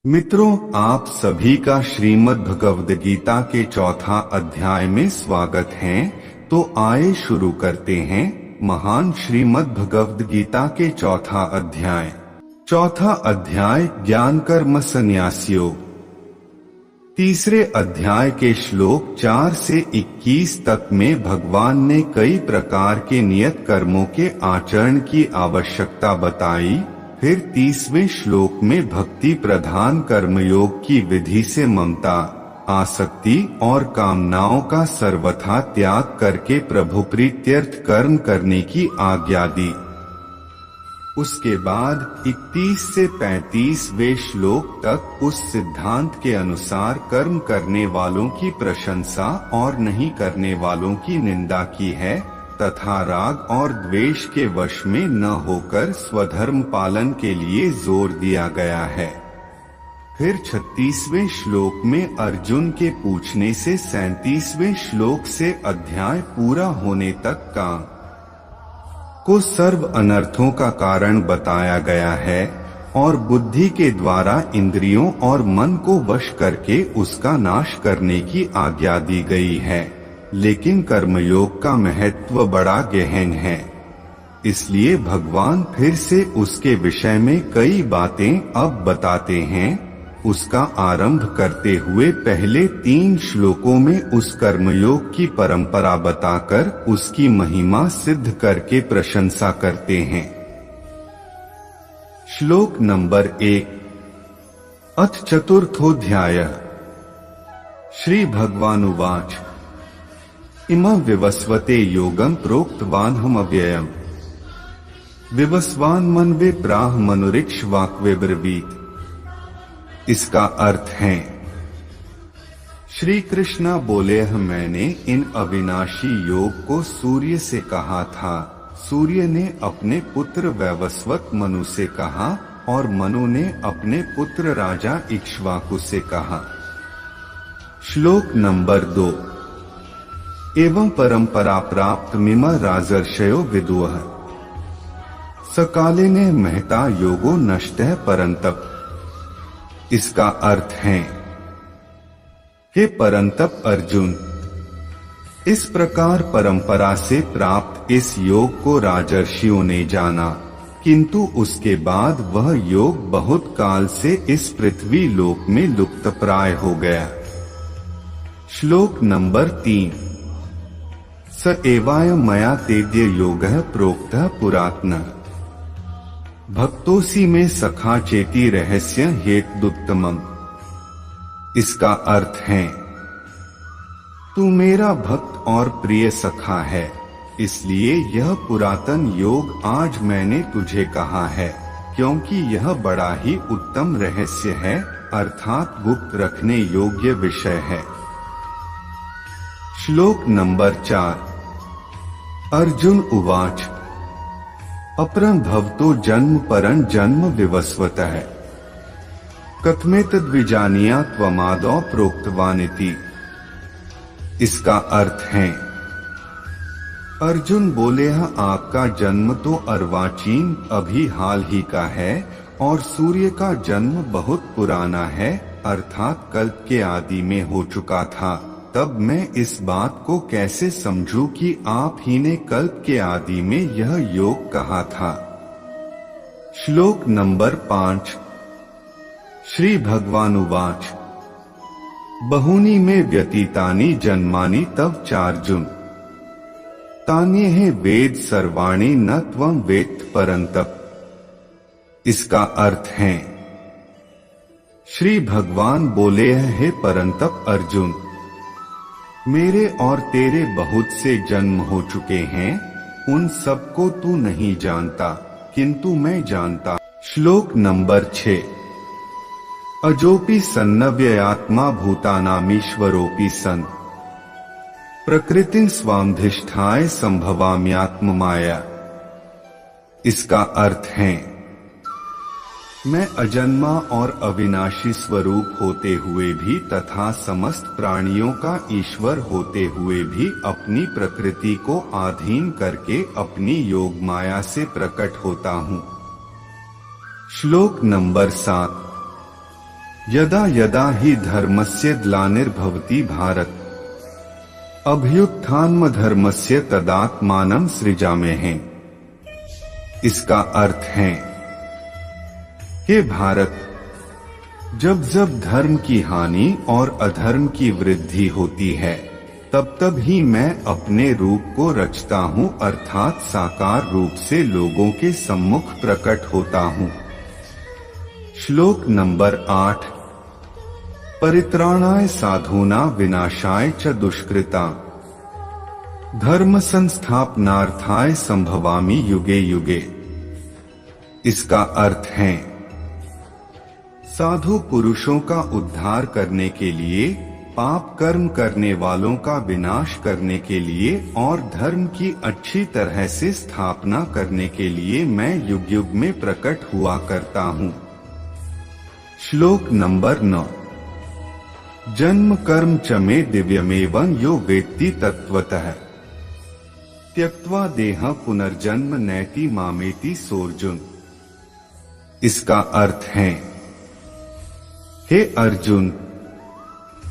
मित्रों, आप सभी का श्रीमद् भगवद गीता के चौथा अध्याय में स्वागत है। तो आइए शुरू करते हैं महान श्रीमद् भगवद गीता के चौथा अध्याय ज्ञान कर्म संन्यास योग। तीसरे अध्याय के श्लोक 4 से 21 तक में भगवान ने कई प्रकार के नियत कर्मों के आचरण की आवश्यकता बताई। फिर 30वें श्लोक में भक्ति प्रधान कर्मयोग की विधि से ममता, आसक्ति और कामनाओं का सर्वथा त्याग करके प्रभु प्रीत्यर्थ कर्म करने की आज्ञा दी। उसके बाद 31 से 35वें श्लोक तक उस सिद्धांत के अनुसार कर्म करने वालों की प्रशंसा और नहीं करने वालों की निंदा की है तथा राग और द्वेष के वश में न होकर स्वधर्म पालन के लिए जोर दिया गया है। फिर 36वें श्लोक में अर्जुन के पूछने से 37वें श्लोक से अध्याय पूरा होने तक को सर्व अनर्थों का कारण बताया गया है और बुद्धि के द्वारा इंद्रियों और मन को वश करके उसका नाश करने की आज्ञा दी गई है। लेकिन कर्मयोग का महत्व बड़ा गहन है, इसलिए भगवान फिर से उसके विषय में कई बातें अब बताते हैं। उसका आरंभ करते हुए पहले 3 श्लोकों में उस कर्मयोग की परंपरा बताकर उसकी महिमा सिद्ध करके प्रशंसा करते हैं। श्लोक नंबर 1। अथ चतुर्थोऽध्यायः। श्री भगवानुवाच इमं विवस्वते योगं प्रोक्तवानहमव्ययम् विवस्वान् मन्वे प्राह मनुरिक्ष्वाक्वे ब्रवीत्। इसका अर्थ है, श्री कृष्णा बोले, मैंने इन अविनाशी योग को सूर्य से कहा था। सूर्य ने अपने पुत्र वैवस्वत मनु से कहा और मनु ने अपने पुत्र राजा इक्ष्वाकु से कहा। श्लोक नंबर 2। एवं परंपरा प्राप्त मिमा राजर्षयो विदुः सकाले ने महता योगो नष्टः परंतप। इसका अर्थ है, हे परंतप अर्जुन, इस प्रकार परंपरा से प्राप्त इस योग को राजर्षियों ने जाना, किंतु उसके बाद वह योग बहुत काल से इस पृथ्वी लोक में लुप्तप्राय हो गया। श्लोक नंबर 3। स एवायं मया तेद्य योगः प्रोक्तः पुरातनः भक्तोसी में सखा चेति रहस्य हेतुत्तमम्। इसका अर्थ है, तू मेरा भक्त और प्रिय सखा है, इसलिए यह पुरातन योग आज मैंने तुझे कहा है, क्योंकि यह बड़ा ही उत्तम रहस्य है, अर्थात गुप्त रखने योग्य विषय है। श्लोक नंबर 4। अर्जुन उवाच अपरं भवतो जन्म परं जन्म विवस्वतः कथमेतद्विजानीया त्वमादौ प्रोक्तवानिति। इसका अर्थ है, अर्जुन बोले, आपका जन्म तो अर्वाचीन अभी हाल ही का है और सूर्य का जन्म बहुत पुराना है, अर्थात कल्प के आदि में हो चुका था। तब मैं इस बात को कैसे समझूं कि आप ही ने कल्प के आदि में यह योग कहा था। श्लोक नंबर 5। श्री भगवानुवाच बहूनि में व्यतीतानि जन्मानि तव चार्जुन तान्येह वेद सर्वाणि न त्वं वेत्थ परन्तप। इसका अर्थ है, श्री भगवान बोले, हे परंतप अर्जुन, मेरे और तेरे बहुत से जन्म हो चुके हैं, उन सबको तू नहीं जानता, किंतु मैं जानता। श्लोक नंबर 6। अजोपि सन्नव्ययात्मा भूतानामीश्वरोपि सन् प्रकृतिं स्वामधिष्ठाय संभवाम्यात्ममाया। इसका अर्थ है, मैं अजन्मा और अविनाशी स्वरूप होते हुए भी तथा समस्त प्राणियों का ईश्वर होते हुए भी अपनी प्रकृति को अधीन करके अपनी योग माया से प्रकट होता हूँ। श्लोक नंबर 7। यदा यदा हि धर्मस्य ग्लानिर्भवति भारत अभ्युत्थानमधर्मस्य तदात्मानं सृजाम्यहम्। इसका अर्थ है, हे भारत, जब जब धर्म की हानि और अधर्म की वृद्धि होती है, तब तब ही मैं अपने रूप को रचता हूँ, अर्थात साकार रूप से लोगों के सम्मुख प्रकट होता हूँ। श्लोक नंबर 8। परित्राणाय साधूना विनाशाय च दुष्कृता धर्म संस्थापनार्थाय संभवामि युगे युगे। इसका अर्थ है, साधु पुरुषों का उद्धार करने के लिए, पाप कर्म करने वालों का विनाश करने के लिए और धर्म की अच्छी तरह से स्थापना करने के लिए मैं युग युग में प्रकट हुआ करता हूँ। श्लोक नंबर 9। जन्म कर्म च मे दिव्यमेवं यो वेत्ति तत्वतः त्यक्त्वा देह पुनर्जन्म नैति मामेति सोऽर्जुन। इसका अर्थ है, हे अर्जुन,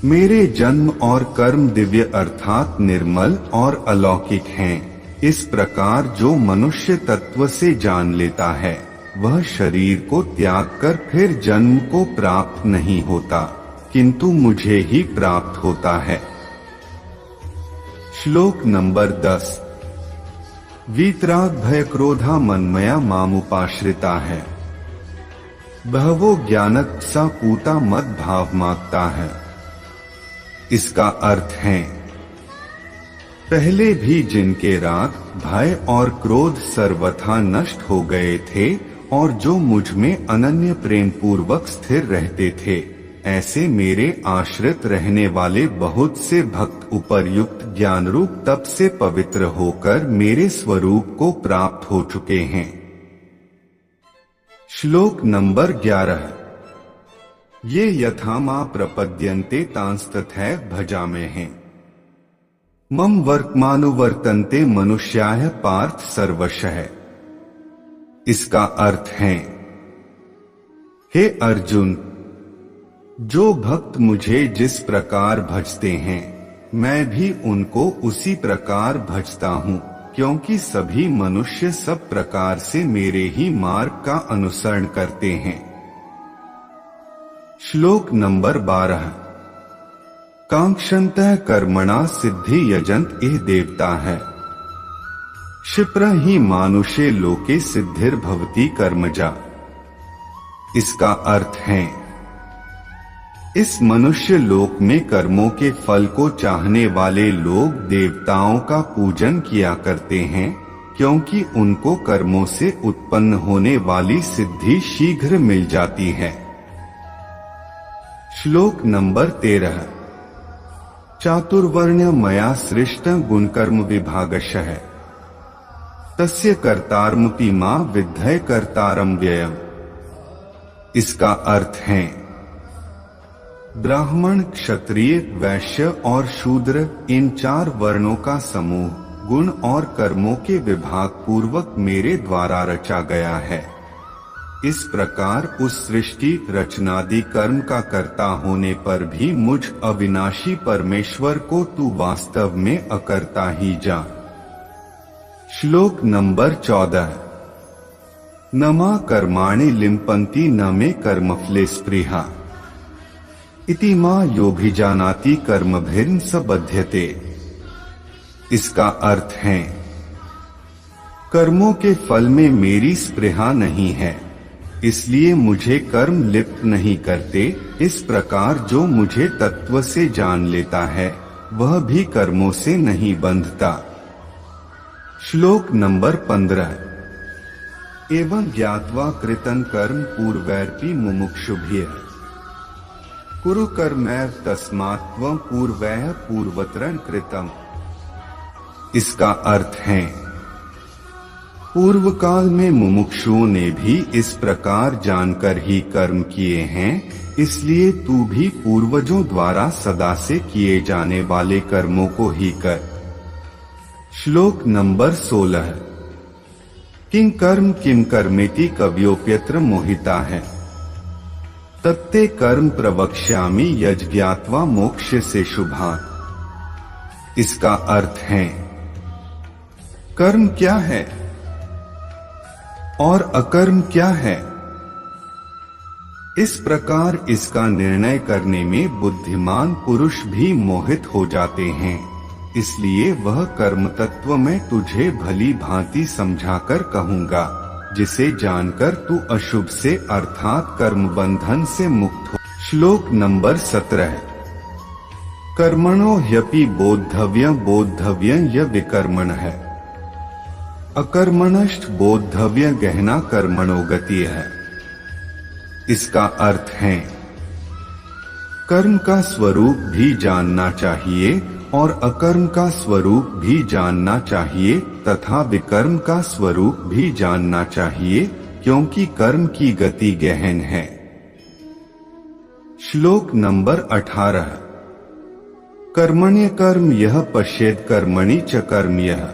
मेरे जन्म और कर्म दिव्य अर्थात निर्मल और अलौकिक हैं। इस प्रकार जो मनुष्य तत्व से जान लेता है, वह शरीर को त्याग कर फिर जन्म को प्राप्त नहीं होता, किंतु मुझे ही प्राप्त होता है। श्लोक नंबर 10। वीतराग भय क्रोधा मनमया मामुपाश्रिता है बहवो ज्ञानत सा पूता मद भाव मांगता है। इसका अर्थ है, पहले भी जिनके राग, भय और क्रोध सर्वथा नष्ट हो गए थे और जो मुझ में अनन्य प्रेम पूर्वक स्थिर रहते थे, ऐसे मेरे आश्रित रहने वाले बहुत से भक्त उपर्युक्त ज्ञान रूप तप से पवित्र होकर मेरे स्वरूप को प्राप्त हो चुके हैं। श्लोक नंबर 11। ये यथा मा प्रपद्यन्ते तांस्तथैव भजाम्यहम्। मम वर्तमानुवर्तन्ते मनुष्याः पार्थ सर्वशः। इसका अर्थ है, हे अर्जुन, जो भक्त मुझे जिस प्रकार भजते हैं, मैं भी उनको उसी प्रकार भजता हूँ, क्योंकि सभी मनुष्य सब प्रकार से मेरे ही मार्ग का अनुसरण करते हैं। श्लोक नंबर 12। कांक्षन्तः कर्मणा सिद्धि यजन्त इह देवता है क्षिप्र ही मानुषे लोके सिद्धिर्भवति कर्मजा। इसका अर्थ है, इस मनुष्य लोक में कर्मों के फल को चाहने वाले लोग देवताओं का पूजन किया करते हैं, क्योंकि उनको कर्मों से उत्पन्न होने वाली सिद्धि शीघ्र मिल जाती है। श्लोक नंबर 13। चातुर्वर्ण्य मया सृष्ट गुणकर्म विभागशः तस्य कर्तारमपि मा विद्धय कर्तारं व्ययम्। इसका अर्थ है, ब्राह्मण, क्षत्रिय, वैश्य और शूद्र, इन 4 वर्णों का समूह गुण और कर्मों के विभाग पूर्वक मेरे द्वारा रचा गया है। इस प्रकार उस सृष्टि रचनादि कर्म का कर्ता होने पर भी मुझ अविनाशी परमेश्वर को तू वास्तव में अकर्ता ही जा। श्लोक नंबर 14। न मा कर्माणि लिम्पन्ति न मे कर्मफले स्पृहा इति मा योभिजानाति कर्मभिर्न स बध्यते। इसका अर्थ है, कर्मों के फल में मेरी स्पृहा नहीं है, इसलिए मुझे कर्म लिप्त नहीं करते। इस प्रकार जो मुझे तत्व से जान लेता है, वह भी कर्मों से नहीं बंधता। श्लोक नंबर 15। एवं ज्ञात्वा कृतं कर्म पूर्वैरपि मुमुक्षुभिः कुरु कर्मैव तस्मात् त्वं पूर्वैः पूर्वतरं कृतम्। इसका अर्थ है, पूर्व काल में मुमुक्षुओं ने भी इस प्रकार जानकर ही कर्म किए हैं, इसलिए तू भी पूर्वजों द्वारा सदा से किए जाने वाले कर्मों को ही कर। श्लोक नंबर 16। किं कर्म किम कर्मेति कव्योप्यत्र मोहिता है तत्ते कर्म प्रवक्ष्यामि यज्ञात्वा मोक्ष से शुभात्। इसका अर्थ है कर्म क्या है और अकर्म क्या है। इस प्रकार इसका निर्णय करने में बुद्धिमान पुरुष भी मोहित हो जाते हैं। इसलिए वह कर्म तत्व मैं तुझे भली भांति समझाकर कहूंगा, जिसे जानकर तू अशुभ से अर्थात कर्म बंधन से मुक्त हो। श्लोक नंबर 17। कर्मणो ह्यपि बोद्धव्यं य विकर्मण है, अकर्मणश्च बोद्धव्य गहना कर्मणो गति है। इसका अर्थ है कर्म का स्वरूप भी जानना चाहिए और अकर्म का स्वरूप भी जानना चाहिए तथा विकर्म का स्वरूप भी जानना चाहिए, क्योंकि कर्म की गति गहन है। श्लोक नंबर 18। कर्मण्य कर्म यह पश्येत् कर्मणि च कर्म यः,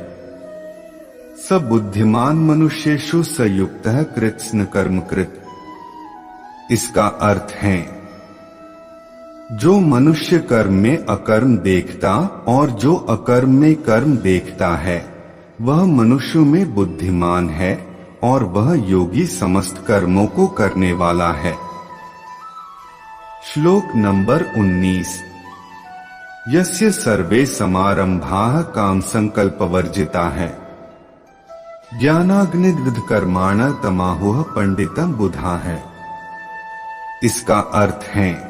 स बुद्धिमान मनुष्येषु संयुक्तः कृत्स्न कर्म कृत्। इसका अर्थ है जो मनुष्य कर्म में अकर्म देखता और जो अकर्म में कर्म देखता है, वह मनुष्य में बुद्धिमान है और वह योगी समस्त कर्मों को करने वाला है। श्लोक नंबर 19। यस्य सर्वे समारंभाः काम संकल्प वर्जिता है, ज्ञानाग्निदग्ध कर्माण तमाहुः पंडितम बुधा है। इसका अर्थ है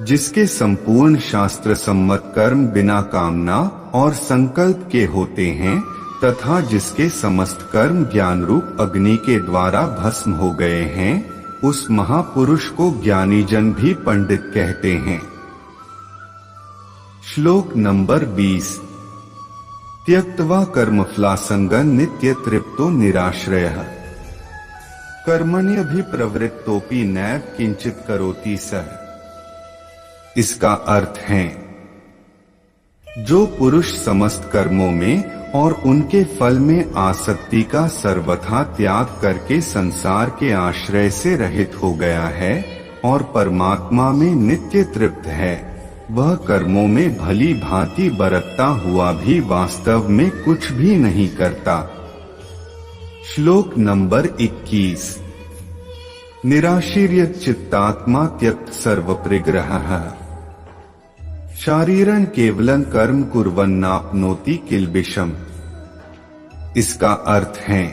जिसके संपूर्ण शास्त्र सम्मत कर्म बिना कामना और संकल्प के होते हैं तथा जिसके समस्त कर्म ज्ञान रूप अग्नि के द्वारा भस्म हो गए हैं, उस महापुरुष को ज्ञानी जन भी पंडित कहते हैं। श्लोक नंबर 20। त्यक्त्वा कर्मफलासंगं नित्य तृप्तो निराश्रयः, कर्मण्यभिप्रवृत्तोपि नैव किंचित करोति सः। इसका अर्थ है जो पुरुष समस्त कर्मों में और उनके फल में आसक्ति का सर्वथा त्याग करके संसार के आश्रय से रहित हो गया है और परमात्मा में नित्य तृप्त है, वह कर्मों में भली भांति बरतता हुआ भी वास्तव में कुछ भी नहीं करता। श्लोक नंबर 21। निराशीर्य चित्तात्मा त्यक्त सर्व परिग्रहः, शारीरं केवलं कर्म कुर्वन्नाप्नोति किल्बिषम्। इसका अर्थ है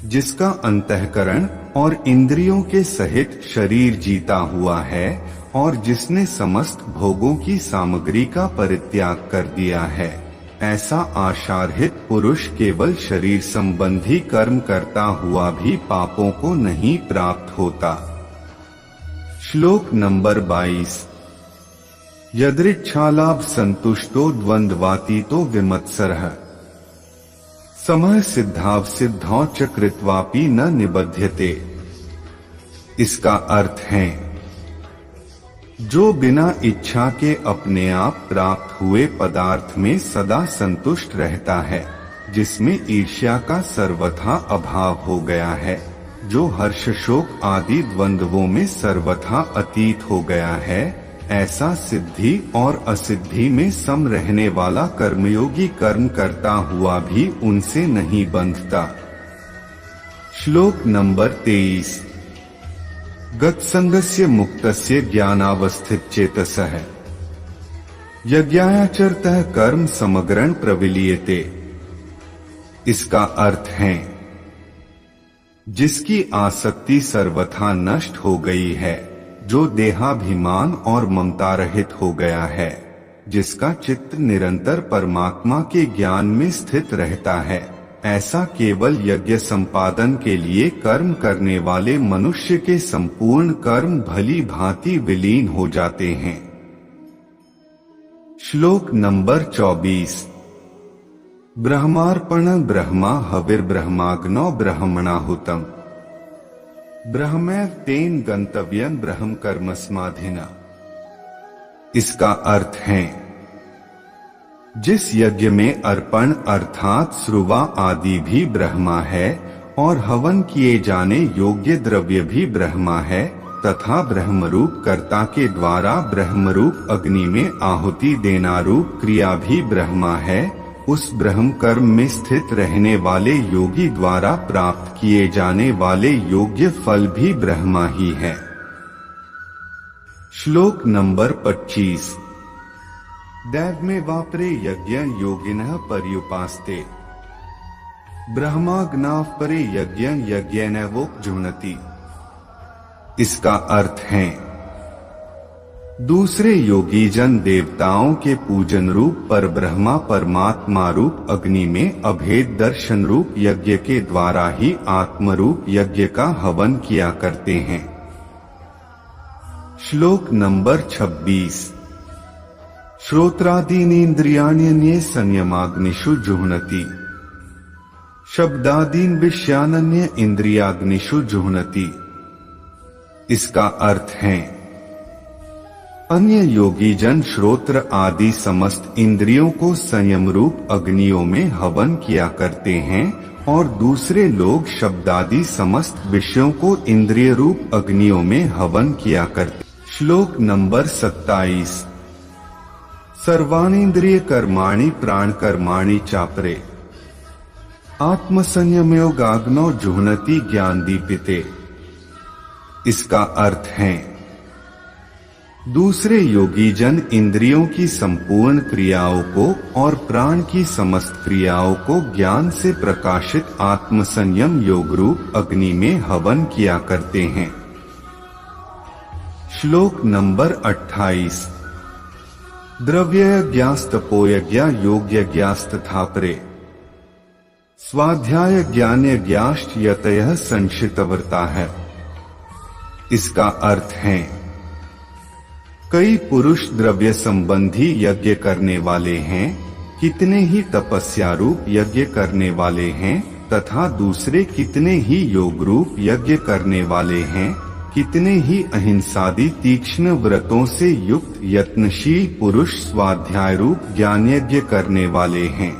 जिसका अंतःकरण और इंद्रियों के सहित शरीर जीता हुआ है और जिसने समस्त भोगों की सामग्री का परित्याग कर दिया है, ऐसा आशारहित पुरुष केवल शरीर संबंधी कर्म करता हुआ भी पापों को नहीं प्राप्त होता। श्लोक नंबर 22। यदृच्छालाभ संतुष्टो द्वंद्वातीतो विमत्सरः, समः सिद्धाव सिद्धौ च कृत्वापि न निबध्यते। इसका अर्थ है जो बिना इच्छा के अपने आप प्राप्त हुए पदार्थ में सदा संतुष्ट रहता है, जिसमें ईर्ष्या का सर्वथा अभाव हो गया है, जो हर्ष शोक आदि द्वंद्वों में सर्वथा अतीत हो गया है, ऐसा सिद्धि और असिद्धि में सम रहने वाला कर्मयोगी कर्म करता हुआ भी उनसे नहीं बंधता। श्लोक नंबर 23। गतसंगस्य मुक्तस्य ज्ञानावस्थित चेतसः, यज्ञायाचरतः कर्म समग्रं प्रविलीयते। इसका अर्थ है जिसकी आसक्ति सर्वथा नष्ट हो गई है, जो देहाभिमान और ममता रहित हो गया है, जिसका चित्त निरंतर परमात्मा के ज्ञान में स्थित रहता है, ऐसा केवल यज्ञ संपादन के लिए कर्म करने वाले मनुष्य के संपूर्ण कर्म भली भांति विलीन हो जाते हैं। श्लोक नंबर 24। ब्रह्मार्पण ब्रह्मा हविर्ब्रह्माग्नो ब्रह्मणाहुतम्, ब्रह्मैव तेन गंतव्यं ब्रह्म कर्म समाधिना। इसका अर्थ है जिस यज्ञ में अर्पण अर्थात श्रुवा आदि भी ब्रह्मा है और हवन किए जाने योग्य द्रव्य भी ब्रह्मा है तथा ब्रह्मरूप कर्ता के द्वारा ब्रह्मरूप अग्नि में आहुति देना रूप क्रिया भी ब्रह्मा है। उस ब्रह्म कर्म में स्थित रहने वाले योगी द्वारा प्राप्त किए जाने वाले योग्य फल भी ब्रह्मा ही है। श्लोक नंबर 25। दैव में वापरे यज्ञ योगिनः पर्युपास्ते ब्रह्माग्नाव परे यज्ञ यज्ञेन वोपजुह्नति। इसका अर्थ है दूसरे योगी जन देवताओं के पूजन रूप पर ब्रह्मा परमात्मा रूप अग्नि में अभेद दर्शन रूप यज्ञ के द्वारा ही आत्म रूप यज्ञ का हवन किया करते हैं। श्लोक नंबर 26। श्रोत्रादीनीन्द्रियाण्यन्ये संयमाग्निषु जुह्नति शब्दादीन विषयान्य इंद्रियाग्निषु जुह्नति। इसका अर्थ है अन्य योगी जन श्रोत्र आदि समस्त इंद्रियों को संयम रूप अग्नियों में हवन किया करते हैं और दूसरे लोग शब्दादि समस्त विषयों को इंद्रिय रूप अग्नियों में हवन किया करते। श्लोक नंबर 27। सर्वाणींद्रिय कर्माणि प्राण कर्माणि चापरे आत्मसंयमयोगाग्नो जुह्नति ज्ञान दीपिते। इसका अर्थ है दूसरे योगी जन इंद्रियों की संपूर्ण क्रियाओं को और प्राण की समस्त क्रियाओं को ज्ञान से प्रकाशित आत्मसंयम योग रूप अग्नि में हवन किया करते हैं। श्लोक नंबर 28। द्रव्ययज्ञास्तपोयज्ञा योग्यज्ञास्तथापरे स्वाध्याय ज्ञानयज्ञाश्च यतयः संशितव्रता है। इसका अर्थ है कई पुरुष द्रव्य संबंधी यज्ञ करने वाले हैं, कितने ही तपस्या रूप यज्ञ करने वाले हैं तथा दूसरे कितने ही योग रूप यज्ञ करने वाले हैं, कितने ही अहिंसादि तीक्ष्ण व्रतों से युक्त यत्नशील पुरुष स्वाध्याय रूप ज्ञान यज्ञ करने वाले हैं।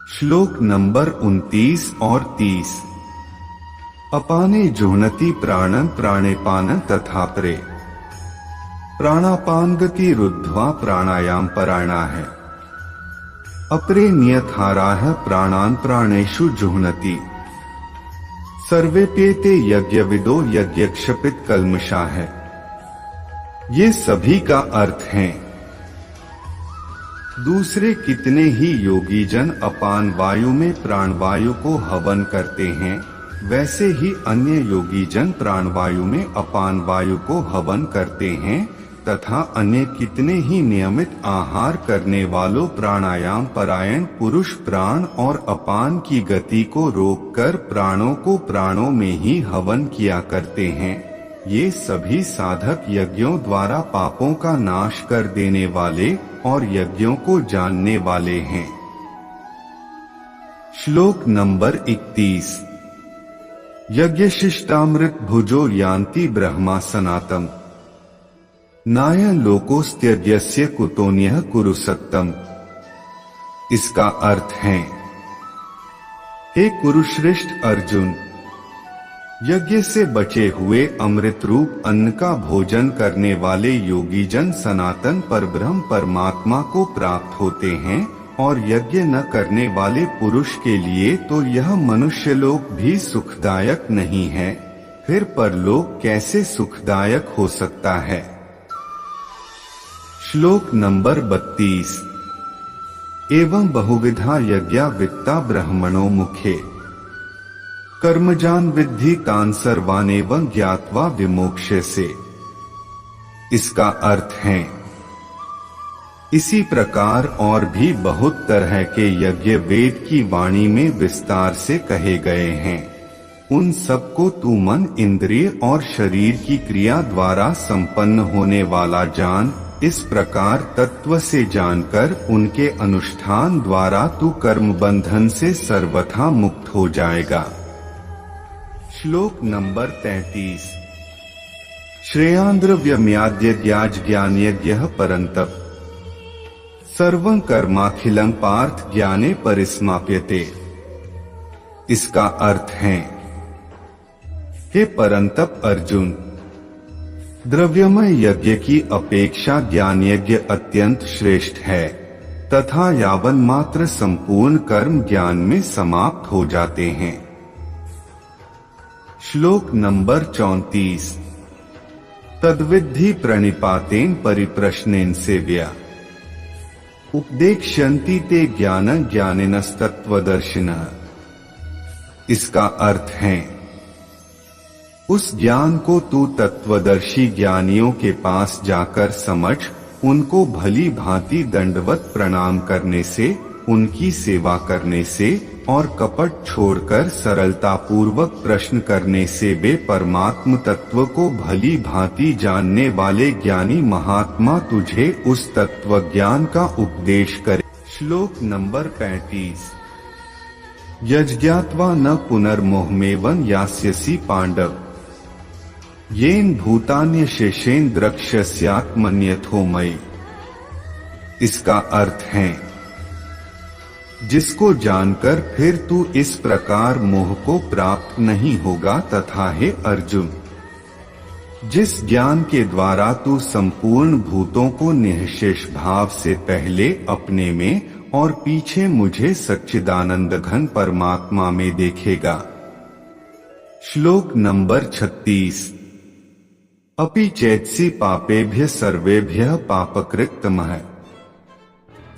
श्लोक नंबर 29 और 30। अपाने जुह्नति प्राणं प्राणेपान तथापरे प्राणापान गति रुद्ध्वा प्राणायाम परायणा है। अपरे नियताहारः प्राणान् प्राणेषु जुह्नति सर्वेप्येते यज्ञविदो यज्ञक्षपित कल्मषा है। ये सभी का अर्थ है दूसरे कितने ही योगी जन अपान वायु में प्राण वायु को हवन करते हैं, वैसे ही अन्य योगी जन प्राणवायु में अपान वायु को हवन करते हैं तथा अन्य कितने ही नियमित आहार करने वालों प्राणायाम परायण पुरुष प्राण और अपान की गति को रोककर प्राणों को प्राणों में ही हवन किया करते हैं। ये सभी साधक यज्ञों द्वारा पापों का नाश कर देने वाले और यज्ञों को जानने वाले हैं। श्लोक नंबर 31। यज्ञ शिष्टामृत भुजो यान्ति ब्रह्मा सनातम नाय लोकोस्त्यज्ञस्य कुतोन्यः कुरु सत्तम। इसका अर्थ है हे कुरुश्रेष्ठ अर्जुन, यज्ञ से बचे हुए अमृत रूप अन्न का भोजन करने वाले योगी जन सनातन परब्रह्म परमात्मा को प्राप्त होते हैं और यज्ञ न करने वाले पुरुष के लिए तो यह मनुष्य लोक भी सुखदायक नहीं है, फिर परलोक कैसे सुखदायक हो सकता है। श्लोक नंबर 32। एवं बहुविधा यज्ञा वित्ता ब्रह्मणो मुखे कर्मजान विद्धि तान सर्वानेवं ज्ञात्वा विमोक्ष्यसे। इसका अर्थ है इसी प्रकार और भी बहुत तरह के यज्ञ वेद की वाणी में विस्तार से कहे गए हैं। उन सबको तू मन इंद्रिय और शरीर की क्रिया द्वारा संपन्न होने वाला जान। इस प्रकार तत्व से जानकर उनके अनुष्ठान द्वारा तू कर्म बंधन से सर्वथा मुक्त हो जाएगा। श्लोक नंबर 33। श्रेयांद्रव्यम्याद्य ज्ञाज ज्ञानयज्ञः परन्तप सर्वं कर्माखिलं पार्थ ज्ञाने परिसमाप्यते। इसका अर्थ है, हे परंतप अर्जुन, द्रव्यमय यज्ञ की अपेक्षा ज्ञान यज्ञ अत्यंत श्रेष्ठ है तथा यावन मात्र संपूर्ण कर्म ज्ञान में समाप्त हो जाते हैं। श्लोक नंबर 34। तद्विद्धि प्रणिपातेन परिप्रश्नेन सेव्या उपदेक्ष्यन्ति ते ज्ञान ज्ञानिनस्तत्वदर्शिनः। इसका अर्थ है, उस ज्ञान को तू तत्वदर्शी ज्ञानियों के पास जाकर समझ, उनको भली भांति दंडवत प्रणाम करने से, उनकी सेवा करने से और कपट छोड़कर सरलता पूर्वक प्रश्न करने से वे परमात्म तत्व को भली भांति जानने वाले ज्ञानी महात्मा तुझे उस तत्व ज्ञान का उपदेश करे। श्लोक नंबर 35। यज्ञात्वा न पुनर्मोहमेवं यास्यसि पांडव येन भूतान्यशेषेन द्रक्ष्यस्यात्मन्यथो मयि। इसका अर्थ है, जिसको जानकर फिर तू इस प्रकार मोह को प्राप्त नहीं होगा तथा हे अर्जुन, जिस ज्ञान के द्वारा तू संपूर्ण भूतों को निःशेष भाव से पहले अपने में और पीछे मुझे सच्चिदानंद घन परमात्मा में देखेगा। श्लोक नंबर 36। अपि चेत्सि पापेभ्य सर्वेभ्यः पापकृत्तमः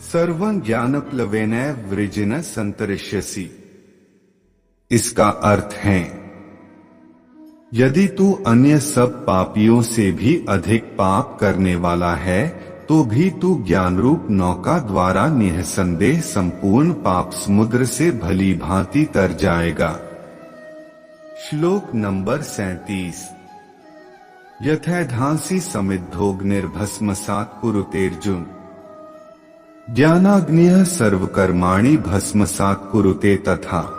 सर्वं ज्ञानप्लवेन वृजिन संतरिष्यसि। इसका अर्थ है, यदि तू अन्य सब पापियों से भी अधिक पाप करने वाला है तो भी तू ज्ञान रूप नौका द्वारा निःसंदेह संपूर्ण पाप समुद्र से भली भांति तर जाएगा। श्लोक नंबर 37। यथैधांसि समिद्धोऽग्निर्भस्मसात् कुरुतेऽर्जुन ज्ञानाग्निः सर्वकर्माणि भस्मसात् कुरुते तथा।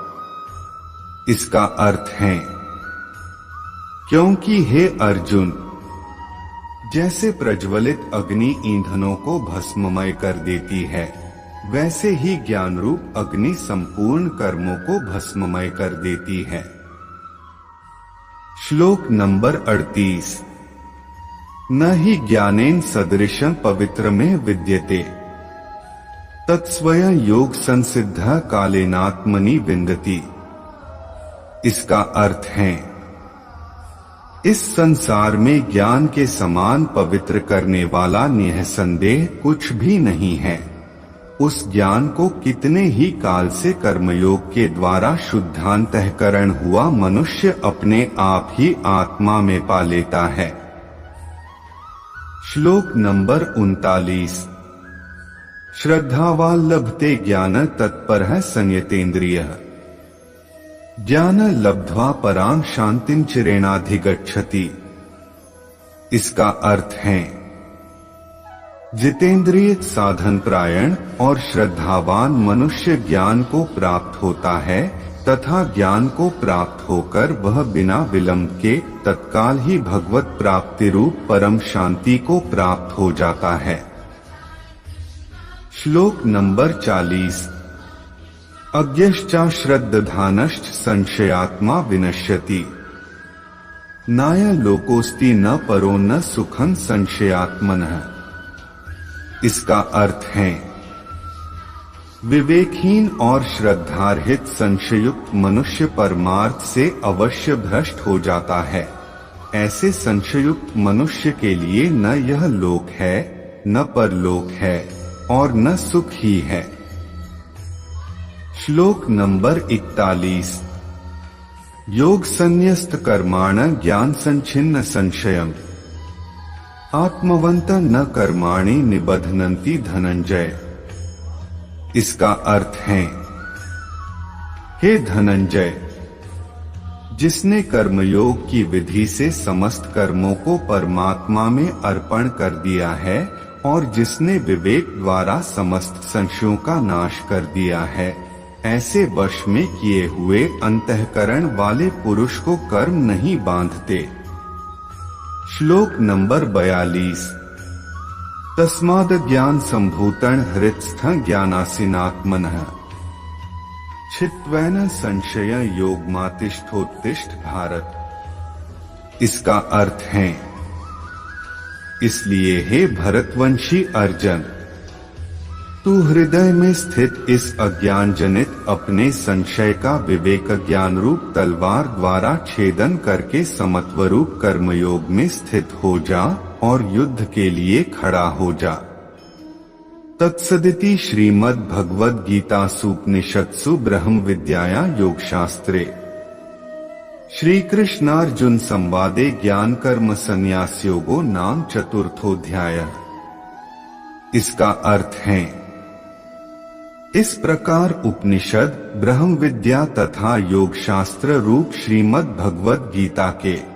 इसका अर्थ है, क्योंकि हे अर्जुन, जैसे प्रज्वलित अग्नि ईंधनों को भस्ममय कर देती है, वैसे ही ज्ञान रूप अग्नि संपूर्ण कर्मों को भस्ममय कर देती है। श्लोक नंबर 38। न हि ज्ञानेन सदृशं पवित्रमेव विद्यते तत्स्वयं योग संसिद्धः कालेनात्मनि विन्दति। इसका अर्थ है, इस संसार में ज्ञान के समान पवित्र करने वाला निःसंदेह कुछ भी नहीं है। उस ज्ञान को कितने ही काल से कर्मयोग के द्वारा शुद्धांतःकरण हुआ मनुष्य अपने आप ही आत्मा में पा लेता है। श्लोक नंबर 39। श्रद्धावान् लभते ज्ञान तत्परः संयतेन्द्रियः ज्ञान लब्ध्वा परां शांतिं चिरेणाधिगच्छति। इसका अर्थ है, जितेंद्रिय साधन प्रायण और श्रद्धावान मनुष्य ज्ञान को प्राप्त होता है तथा ज्ञान को प्राप्त होकर वह बिना विलंब के तत्काल ही भगवत प्राप्ति रूप परम शांति को प्राप्त हो जाता है। श्लोक नंबर 40। अज्ञश्चा श्रद्धानश्च संशयात्मा विनश्यति नाय लोकोस्ति न परो न सुखं संशयात्मनः। इसका अर्थ है, विवेकहीन और श्रद्धारहित संशयुक्त मनुष्य परमार्थ से अवश्य भ्रष्ट हो जाता है। ऐसे संशयुक्त मनुष्य के लिए न यह लोक है, न परलोक है और न सुख ही है। श्लोक नंबर 41। योग संन्यस्त कर्माण ज्ञान संच्छिन्न संशयम् आत्मवंत न कर्माणि निबध्नन्ति धनंजय। इसका अर्थ है, हे धनंजय, जिसने कर्मयोग की विधि से समस्त कर्मों को परमात्मा में अर्पण कर दिया है और जिसने विवेक द्वारा समस्त संशयों का नाश कर दिया है, ऐसे वश में किए हुए अंतःकरण वाले पुरुष को कर्म नहीं बांधते। श्लोक नंबर 42। तस्माद् ज्ञान संभूतं हृत्स्थं ज्ञानासीनात्मनः छित्त्वेन संशय योगमातिष्ठोत्तिष्ठ भारत। इसका अर्थ है, इसलिए हे भरतवंशी अर्जुन, तू हृदय में स्थित इस अज्ञान जनित अपने संशय का विवेक ज्ञान रूप तलवार द्वारा छेदन करके समत्वरूप कर्मयोग में स्थित हो जा और युद्ध के लिए खड़ा हो जा। तत्सदिति श्रीमद् भगवद गीतासूपनिषत्सु ब्रह्म विद्याया योगशास्त्रे श्री कृष्णार्जुन संवादे ज्ञान कर्म संन्यास योगो नाम चतुर्थोध्याय। इसका अर्थ है, इस प्रकार उपनिषद, ब्रह्म विद्या तथा योग शास्त्र रूप श्रीमद् भगवद गीता के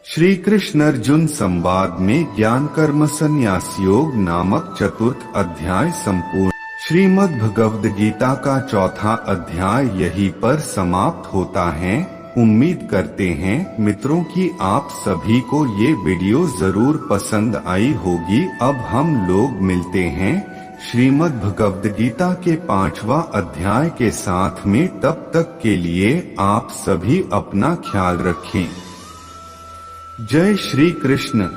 श्री कृष्ण अर्जुन संवाद में ज्ञान कर्म संन्यास योग नामक चतुर्थ अध्याय संपूर्ण। श्रीमद् भगवद गीता का चौथा अध्याय यहीं पर समाप्त होता है। उम्मीद करते हैं मित्रों कि आप सभी को ये वीडियो जरूर पसंद आई होगी। अब हम लोग मिलते हैं श्रीमद् भगवद गीता के 5वां अध्याय के साथ में। तब तक के लिए आप सभी अपना ख्याल रखें। जय श्री कृष्ण।